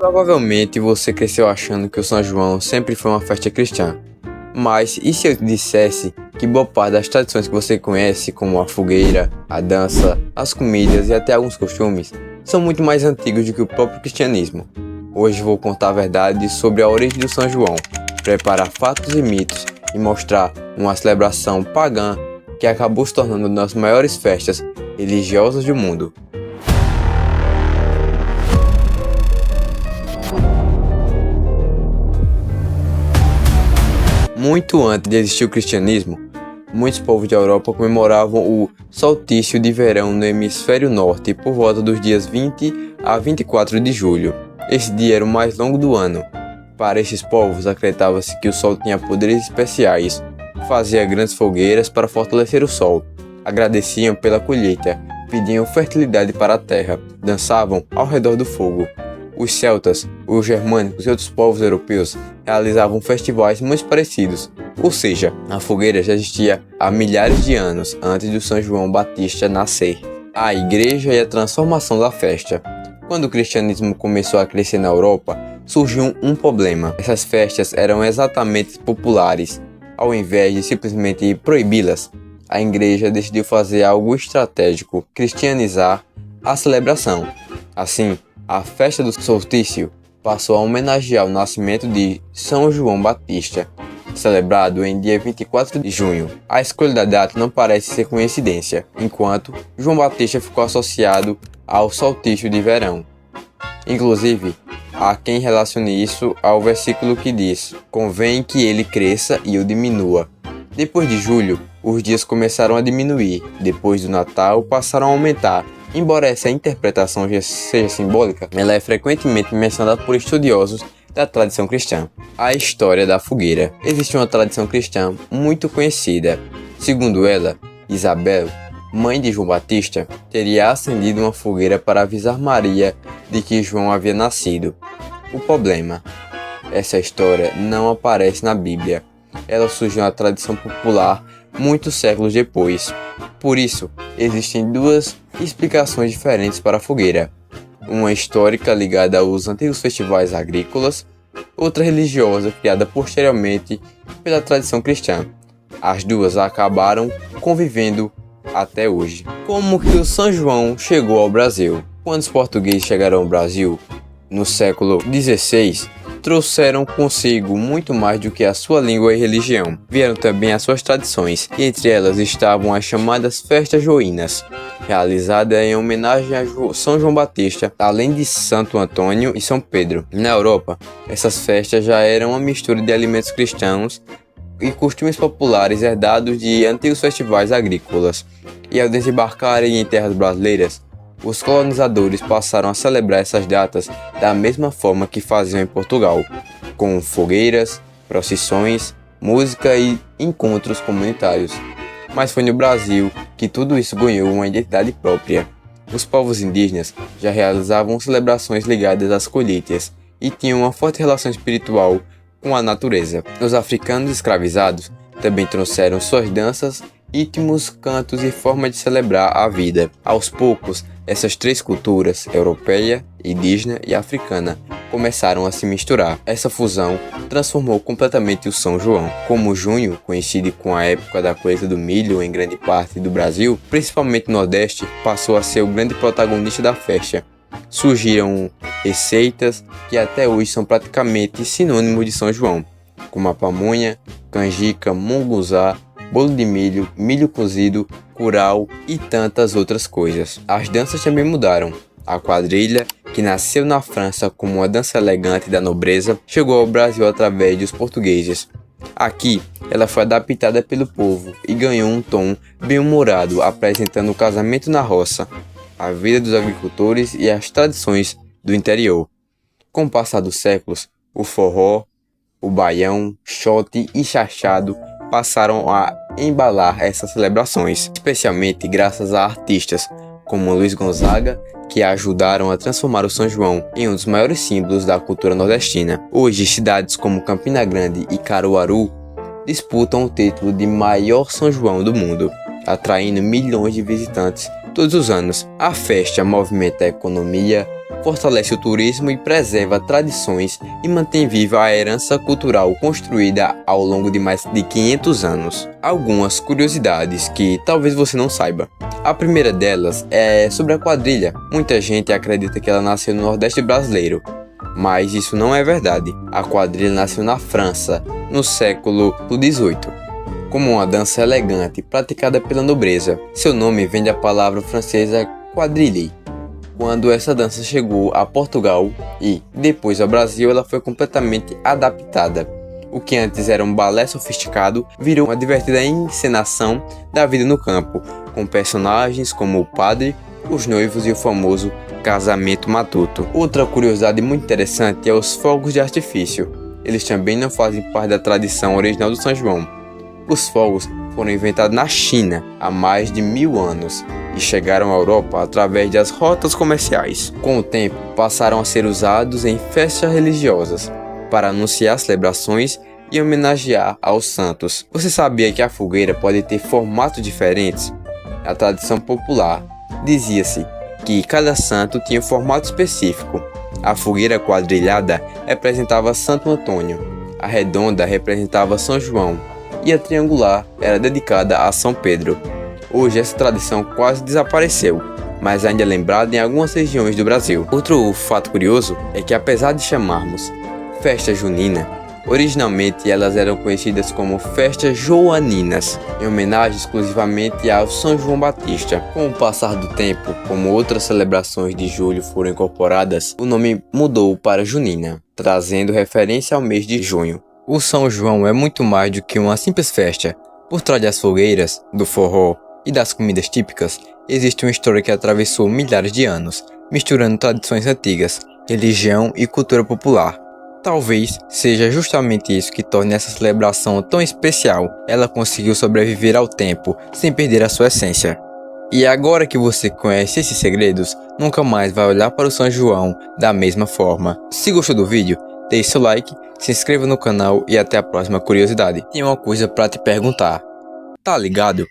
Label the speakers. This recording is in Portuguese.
Speaker 1: Provavelmente você cresceu achando que o São João sempre foi uma festa cristã. Mas e se eu te dissesse que boa parte das tradições que você conhece, como a fogueira, a dança, as comidas e até alguns costumes, são muito mais antigos do que o próprio cristianismo? Hoje vou contar a verdade sobre a origem do São João, preparar fatos e mitos e mostrar uma celebração pagã que acabou se tornando uma das maiores festas religiosas do mundo. Muito antes de existir o cristianismo, muitos povos da Europa comemoravam o solstício de verão no hemisfério norte por volta dos dias 20 a 24 de julho. Esse dia era o mais longo do ano. Para estes povos, acreditava-se que o sol tinha poderes especiais, fazia grandes fogueiras para fortalecer o sol, agradeciam pela colheita, pediam fertilidade para a terra, dançavam ao redor do fogo. Os celtas, os germânicos e outros povos europeus realizavam festivais muito parecidos, ou seja, a fogueira já existia há milhares de anos antes do São João Batista nascer. A igreja e a transformação da festa. Quando o cristianismo começou a crescer na Europa, surgiu um problema. Essas festas eram exatamente populares. Ao invés de simplesmente proibi-las, a igreja decidiu fazer algo estratégico, cristianizar a celebração. Assim, a festa do solstício passou a homenagear o nascimento de São João Batista, celebrado em dia 24 de junho. A escolha da data não parece ser coincidência, enquanto João Batista ficou associado ao solstício de verão. Inclusive, há quem relacione isso ao versículo que diz: "Convém que ele cresça e eu diminua". Depois de julho, os dias começaram a diminuir, depois do Natal passaram a aumentar. Embora essa interpretação seja simbólica, ela é frequentemente mencionada por estudiosos da tradição cristã. A história da fogueira. Existe uma tradição cristã muito conhecida. Segundo ela, Isabel, mãe de João Batista, teria acendido uma fogueira para avisar Maria de que João havia nascido. O problema: essa história não aparece na Bíblia. Ela surgiu na tradição popular muitos séculos depois. Por isso, existem duas explicações diferentes para a fogueira. Uma histórica ligada aos antigos festivais agrícolas, outra religiosa criada posteriormente pela tradição cristã. As duas acabaram convivendo até hoje. Como que o São João chegou ao Brasil? Quando os portugueses chegaram ao Brasil, no século XVI, trouxeram consigo muito mais do que a sua língua e religião. Vieram também as suas tradições, e entre elas estavam as chamadas festas joinas, realizadas em homenagem a São João Batista, além de Santo Antônio e São Pedro. Na Europa, essas festas já eram uma mistura de alimentos cristãos e costumes populares herdados de antigos festivais agrícolas. E ao desembarcarem em terras brasileiras, os colonizadores passaram a celebrar essas datas da mesma forma que faziam em Portugal, com fogueiras, procissões, música e encontros comunitários. Mas foi no Brasil que tudo isso ganhou uma identidade própria. Os povos indígenas já realizavam celebrações ligadas às colheitas e tinham uma forte relação espiritual com a natureza. Os africanos escravizados também trouxeram suas danças, ritmos, cantos e formas de celebrar a vida. Aos poucos, essas três culturas, europeia, indígena e africana, começaram a se misturar. Essa fusão transformou completamente o São João. Como junho coincide com a época da colheita do milho em grande parte do Brasil, principalmente no Nordeste, passou a ser o grande protagonista da festa. Surgiram receitas que até hoje são praticamente sinônimos de São João, como a pamonha, canjica, munguzá, bolo de milho, milho cozido, curau e tantas outras coisas. As danças também mudaram. A quadrilha, que nasceu na França como uma dança elegante da nobreza, chegou ao Brasil através dos portugueses. Aqui, ela foi adaptada pelo povo e ganhou um tom bem-humorado, apresentando o casamento na roça, a vida dos agricultores e as tradições do interior. Com o passar dos séculos, o forró, o baião, xote e chachado passaram a embalar essas celebrações, especialmente graças a artistas como Luiz Gonzaga, que ajudaram a transformar o São João em um dos maiores símbolos da cultura nordestina. Hoje, cidades como Campina Grande e Caruaru disputam o título de maior São João do mundo, atraindo milhões de visitantes todos os anos. A festa movimenta a economia, fortalece o turismo e preserva tradições e mantém viva a herança cultural construída ao longo de mais de 500 anos. Algumas curiosidades que talvez você não saiba. A primeira delas é sobre a quadrilha. Muita gente acredita que ela nasceu no Nordeste brasileiro, mas isso não é verdade. A quadrilha nasceu na França, no século XVIII, como uma dança elegante praticada pela nobreza. Seu nome vem da palavra francesa quadrille. Quando essa dança chegou a Portugal e depois ao Brasil, ela foi completamente adaptada. O que antes era um balé sofisticado virou uma divertida encenação da vida no campo, com personagens como o padre, os noivos e o famoso casamento matuto. Outra curiosidade muito interessante é os fogos de artifício. Eles também não fazem parte da tradição original do São João. Os fogos foram inventados na China há mais de 1000 anos e chegaram à Europa através das rotas comerciais. Com o tempo, passaram a ser usados em festas religiosas para anunciar celebrações e homenagear aos santos. Você sabia que a fogueira pode ter formatos diferentes? Na tradição popular, dizia-se que cada santo tinha um formato específico. A fogueira quadrilhada representava Santo Antônio, a redonda representava São João e a triangular era dedicada a São Pedro. Hoje essa tradição quase desapareceu, mas ainda é lembrada em algumas regiões do Brasil. Outro fato curioso é que, apesar de chamarmos festa junina, originalmente elas eram conhecidas como festas joaninas, em homenagem exclusivamente ao São João Batista. Com o passar do tempo, como outras celebrações de julho foram incorporadas, o nome mudou para junina, trazendo referência ao mês de junho. O São João é muito mais do que uma simples festa. Por trás das fogueiras, do forró e das comidas típicas, existe uma história que atravessou milhares de anos, misturando tradições antigas, religião e cultura popular. Talvez seja justamente isso que torne essa celebração tão especial. Ela conseguiu sobreviver ao tempo, sem perder a sua essência. E agora que você conhece esses segredos, nunca mais vai olhar para o São João da mesma forma. Se gostou do vídeo, deixe seu like, se inscreva no canal e até a próxima curiosidade. Tenho uma coisa para te perguntar. Tá ligado